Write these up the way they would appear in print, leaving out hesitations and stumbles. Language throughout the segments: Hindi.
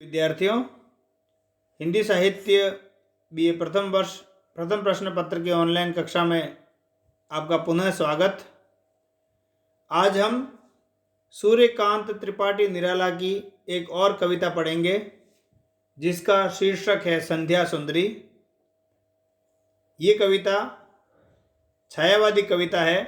विद्यार्थियों, हिंदी साहित्य बीए प्रथम वर्ष प्रथम प्रश्न पत्र की ऑनलाइन कक्षा में आपका पुनः स्वागत। आज हम सूर्यकांत त्रिपाठी निराला की एक और कविता पढ़ेंगे जिसका शीर्षक है संध्या सुंदरी। ये कविता छायावादी कविता है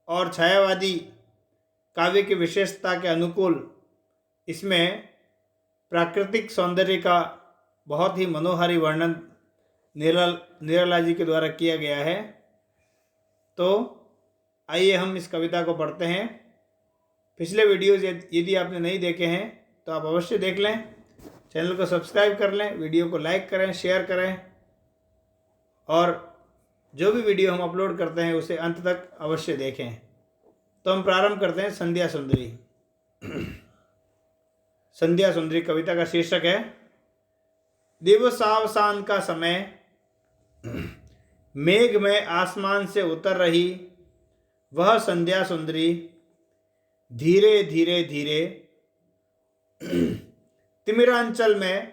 और छायावादी काव्य की विशेषता के अनुकूल इसमें प्राकृतिक सौंदर्य का बहुत ही मनोहारी वर्णन निराला जी के द्वारा किया गया है। तो आइए हम इस कविता को पढ़ते हैं। पिछले वीडियोज़ यदि आपने नहीं देखे हैं तो आप अवश्य देख लें, चैनल को सब्सक्राइब कर लें, वीडियो को लाइक करें, शेयर करें और जो भी वीडियो हम अपलोड करते हैं उसे अंत तक अवश्य देखें। तो हम प्रारंभ करते हैं संध्या सुंदरी। संध्या सुंदरी कविता का शीर्षक है दिवसावसान का समय, मेघ में आसमान से उतर रही वह संध्या सुंदरी धीरे धीरे धीरे तिमिरांचल में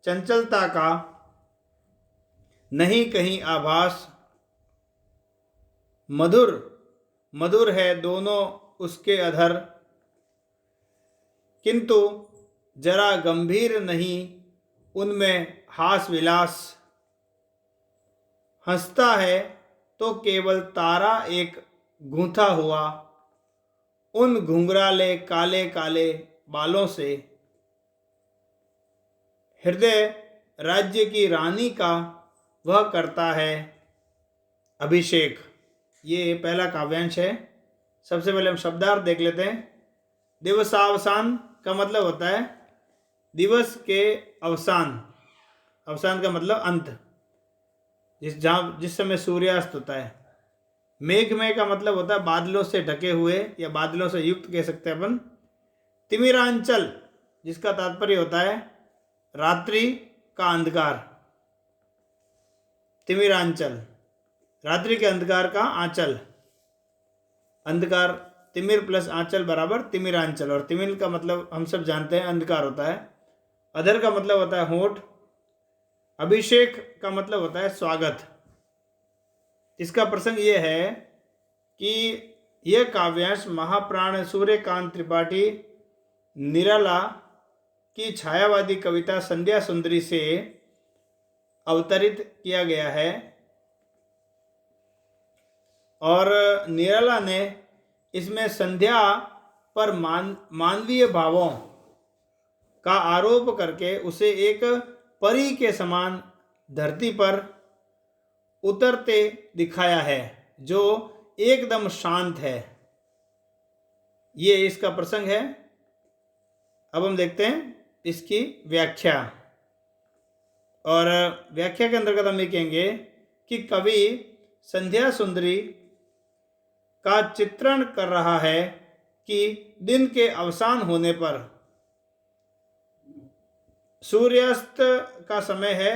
चंचलता का नहीं कहीं आभास, मधुर मधुर है दोनों उसके अधर, किंतु जरा गंभीर नहीं उनमें हास विलास, हंसता है तो केवल तारा एक गूंथा हुआ उन घुंघराले काले काले बालों से, हृदय राज्य की रानी का वह करता है अभिषेक। ये पहला काव्यांश है। सबसे पहले हम शब्दार्थ देख लेते हैं। दिवसावसान का मतलब होता है दिवस के अवसान, अवसान का मतलब अंत, जिस समय सूर्यास्त होता है। मेघ में का मतलब होता है बादलों से ढके हुए या बादलों से युक्त कह सकते हैं अपन। तिमिरांचल जिसका तात्पर्य होता है रात्रि का अंधकार। तिमिरांचल रात्रि के अंधकार का आंचल, अंधकार तिमिर प्लस आंचल बराबर तिमिरांचल। और तिमिर का मतलब हम सब जानते हैं अंधकार होता है। अधर का मतलब होता है होठ। अभिषेक का मतलब होता है स्वागत। इसका प्रसंग ये है कि यह काव्यांश महाप्राण सूर्यकांत त्रिपाठी निराला की छायावादी कविता संध्या सुंदरी से अवतरित किया गया है और निराला ने इसमें संध्या पर मानवीय भावों का आरोप करके उसे एक परी के समान धरती पर उतरते दिखाया है जो एकदम शांत है। ये इसका प्रसंग है। अब हम देखते हैं इसकी व्याख्या। और व्याख्या के अंतर्गत हम ये कहेंगे कि कवि संध्या सुंदरी का चित्रण कर रहा है कि दिन के अवसान होने पर सूर्यास्त का समय है,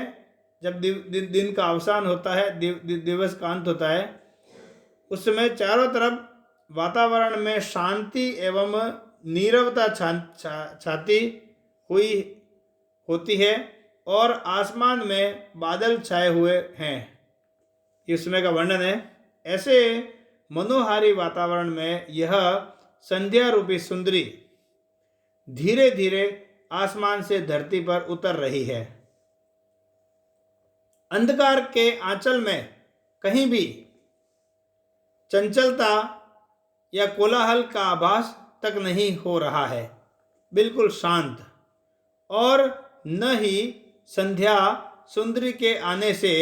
जब दिन का अवसान होता है, दिवस का अंत होता है, उस समय चारों तरफ वातावरण में शांति एवं नीरवता छाती हुई होती है और आसमान में बादल छाए हुए हैं। इस समय का वर्णन है। ऐसे मनोहारी वातावरण में यह संध्या रूपी सुंदरी धीरे धीरे आसमान से धरती पर उतर रही है। अंधकार के आंचल में कहीं भी चंचलता या कोलाहल का आभास तक नहीं हो रहा है, बिल्कुल शांत। और न ही संध्या सुंदरी के आने से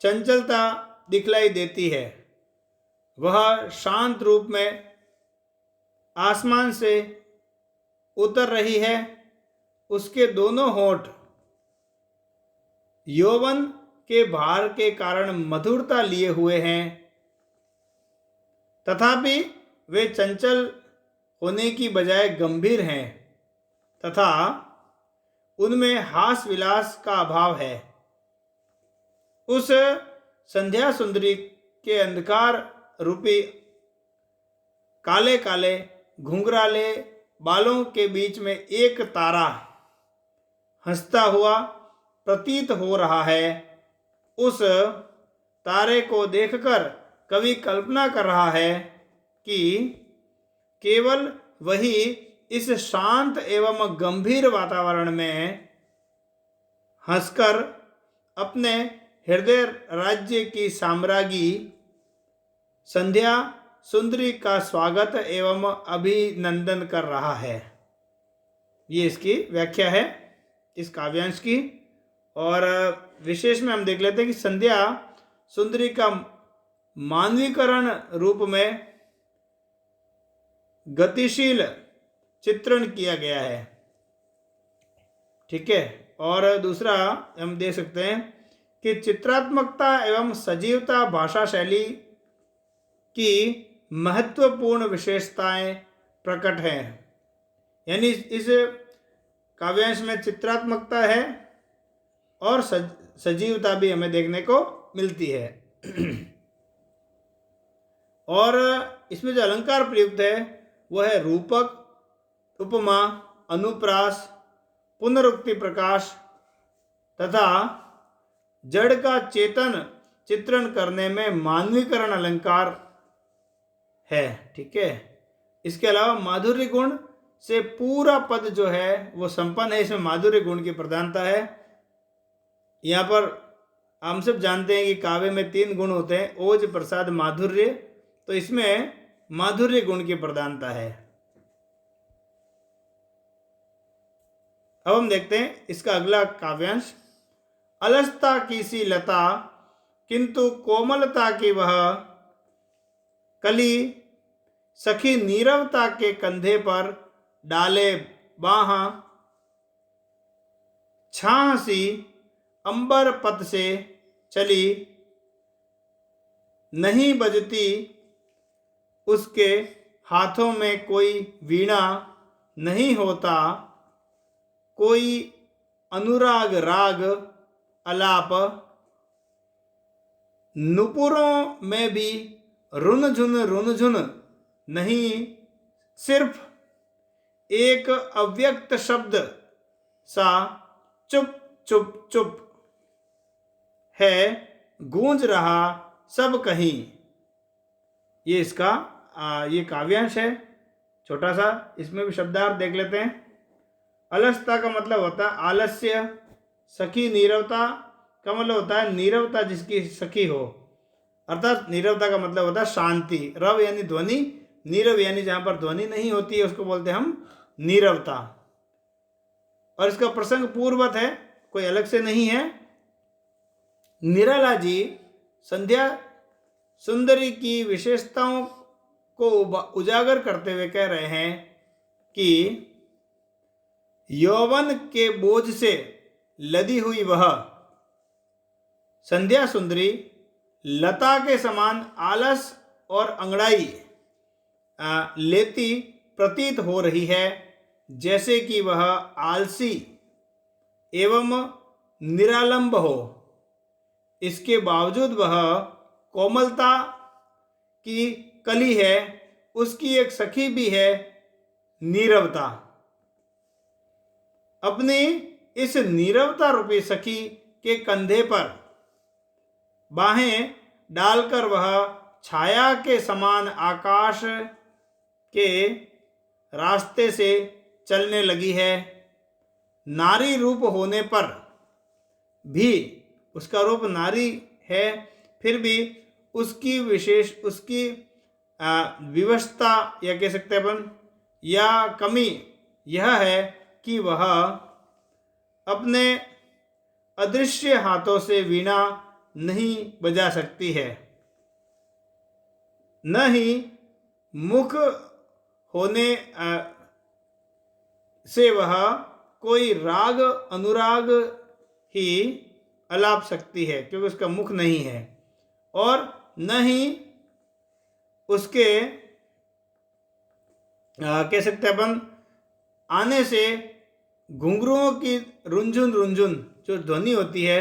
चंचलता दिखलाई देती है। वह शांत रूप में आसमान से उतर रही है। उसके दोनों होंठ यौवन के भार के कारण मधुरता लिए हुए हैं, तथापि वे चंचल होने की बजाय गंभीर हैं तथा उनमें हास विलास का अभाव है। उस संध्या सुंदरी के अंधकार रूपी काले काले घुंघराले बालों के बीच में एक तारा हंसता हुआ प्रतीत हो रहा है। उस तारे को देखकर कवि कल्पना कर रहा है कि केवल वही इस शांत एवं गंभीर वातावरण में हंसकर अपने हृदय राज्य की साम्राज्ञी संध्या सुंदरी का स्वागत एवं अभिनंदन कर रहा है। ये इसकी व्याख्या है इस काव्यांश की। और विशेष में हम देख लेते हैं कि संध्या सुंदरी का मानवीकरण रूप में गतिशील चित्रण किया गया है। ठीक है। और दूसरा हम देख सकते हैं कि चित्रात्मकता एवं सजीवता भाषा शैली की महत्वपूर्ण विशेषताएं प्रकट हैं। यानी इस काव्यांश में चित्रात्मकता है और सजीवता भी हमें देखने को मिलती है। और इसमें जो अलंकार प्रयुक्त है वह है रूपक, उपमा, अनुप्रास, पुनरुक्ति प्रकाश तथा जड़ का चेतन चित्रण करने में मानवीकरण अलंकार है। ठीक है। इसके अलावा माधुर्य गुण से पूरा पद जो है वो संपन्न है। इसमें माधुर्य गुण की प्रधानता है। यहाँ पर हम सब जानते हैं कि काव्य में 3 गुण होते हैं, ओज, प्रसाद, माधुर्य। तो इसमें माधुर्य गुण की प्रधानता है। अब हम देखते हैं इसका अगला काव्यांश। अलसता की सी लता किंतु कोमलता की वह कली, सखी नीरवता के कंधे पर डाले बाह, छाह सी अंबर पथ से चली, नहीं बजती उसके हाथों में कोई वीणा, नहीं होता कोई अनुराग राग अलाप, नुपुरों में भी रुनझुन नहीं, सिर्फ एक अव्यक्त शब्द सा चुप चुप चुप है, गूंज रहा सब कहीं। ये इसका ये काव्यांश है छोटा सा। इसमें भी शब्दार्थ देख लेते हैं। अलसता का मतलब होता है आलस्य, सखी नीरवता का मतलब होता है नीरवता जिसकी सखी हो, अर्थात नीरवता का मतलब होता है शांति। रव यानी ध्वनि, नीरव यानी जहां पर ध्वनि नहीं होती है उसको बोलते हैं हम नीरवता। और इसका प्रसंग पूर्वत है, कोई अलग से नहीं है। निराला जी संध्या सुंदरी की विशेषताओं को उजागर करते हुए कह रहे हैं कि यौवन के बोझ से लदी हुई वह संध्या सुंदरी लता के समान आलस और अंगड़ाई लेती प्रतीत हो रही है, जैसे कि वह आलसी एवं निरालंब हो। इसके बावजूद वह कोमलता की कली है, उसकी एक सखी भी है नीरवता। अपनी इस नीरवता रूपी सखी के कंधे पर बाहें डालकर वह छाया के समान आकाश के रास्ते से चलने लगी है। नारी रूप होने पर भी, उसका रूप नारी है, फिर भी उसकी विवशता या कह सकते हैं अपन या कमी यह है कि वह अपने अदृश्य हाथों से वीणा नहीं बजा सकती है, न ही मुख होने से वह कोई राग अनुराग ही अलाप सकती है, क्योंकि उसका मुख नहीं है। और न ही उसके कह सकते हैं अपन आने से घुंघरुओं की रुंझुन रुंझुन जो ध्वनि होती है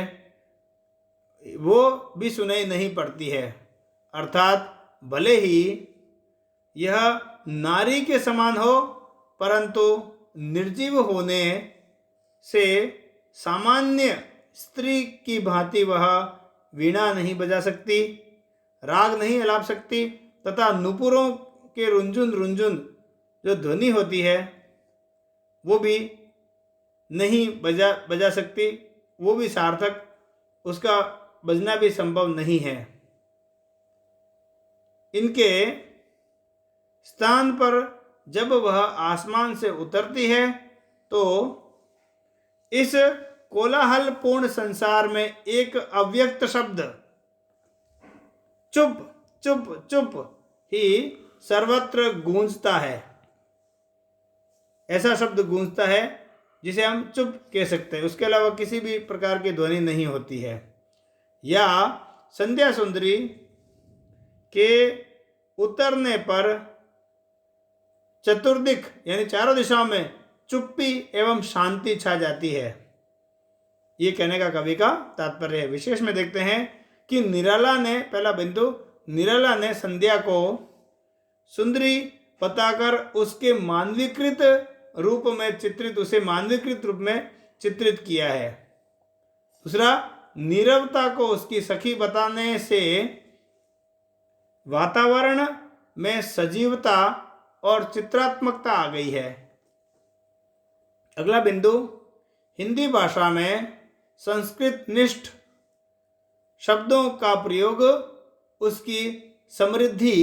वो भी सुनाई नहीं पड़ती है। अर्थात भले ही यह नारी के समान हो, परंतु निर्जीव होने से सामान्य स्त्री की भांति वह वीणा नहीं बजा सकती, राग नहीं अलाप सकती तथा नुपुरों के रुंझुन रुंझुन जो ध्वनि होती है वो भी नहीं बजा सकती, वो भी सार्थक, उसका बजना भी संभव नहीं है। इनके स्थान पर जब वह आसमान से उतरती है तो इस कोलाहलपूर्ण संसार में एक अव्यक्त शब्द चुप चुप चुप ही सर्वत्र गूंजता है। ऐसा शब्द गूंजता है जिसे हम चुप कह सकते हैं, उसके अलावा किसी भी प्रकार की ध्वनि नहीं होती है। या संध्या सुंदरी के उतरने पर चतुर्दिक यानी चारों दिशाओं में चुप्पी एवं शांति छा जाती है। ये कहने का कवि का तात्पर्य है। विशेष में देखते हैं कि निराला ने, पहला बिंदु, निराला ने संध्या को सुंदरी बताकर उसके मानवीकृत रूप में चित्रित, उसे मानवीकृत रूप में चित्रित किया है। दूसरा, नीरवता को उसकी सखी बताने से वातावरण में सजीवता और चित्रात्मकता आ गई है। अगला बिंदु, हिंदी भाषा में संस्कृत निष्ठ शब्दों का प्रयोग उसकी समृद्धि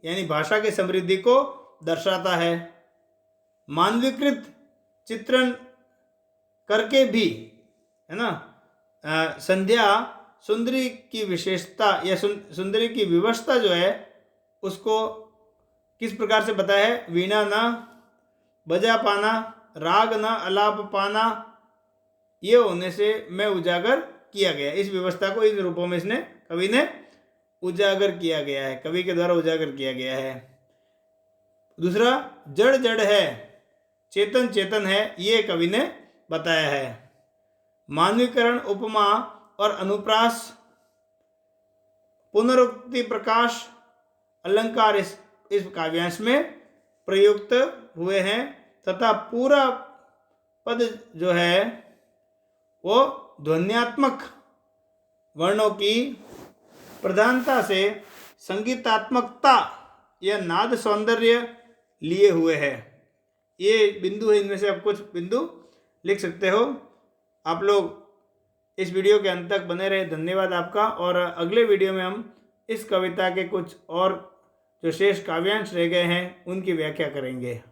यानी भाषा की समृद्धि को दर्शाता है। मानवीकृत चित्रण करके भी, है ना, संध्या सुंदरी की विशेषता या सुंदरी की विवशता जो है उसको किस प्रकार से बताया है? वीणा न बजा पाना, राग न अलाप पाना, ये होने से मैं उजागर किया गया। इस व्यवस्था को इन रूपों में इसने कवि ने उजागर किया गया है, कवि के द्वारा उजागर किया गया है। दूसरा, जड़ जड़ है, चेतन चेतन है, ये कवि ने बताया है। मानवीकरण, उपमा और अनुप्रास, पुनरुक्ति, प्रकाश, अलंकार इस काव्यांश में प्रयुक्त हुए हैं तथा पूरा पद जो है वो ध्वन्यात्मक वर्णों की प्रधानता से संगीतात्मकता या नाद सौंदर्य लिए हुए है। ये बिंदु है, इनमें से आप कुछ बिंदु लिख सकते हो। आप लोग इस वीडियो के अंत तक बने रहे, धन्यवाद आपका। और अगले वीडियो में हम इस कविता के कुछ और जो शेष काव्यांश रह गए हैं उनकी व्याख्या करेंगे।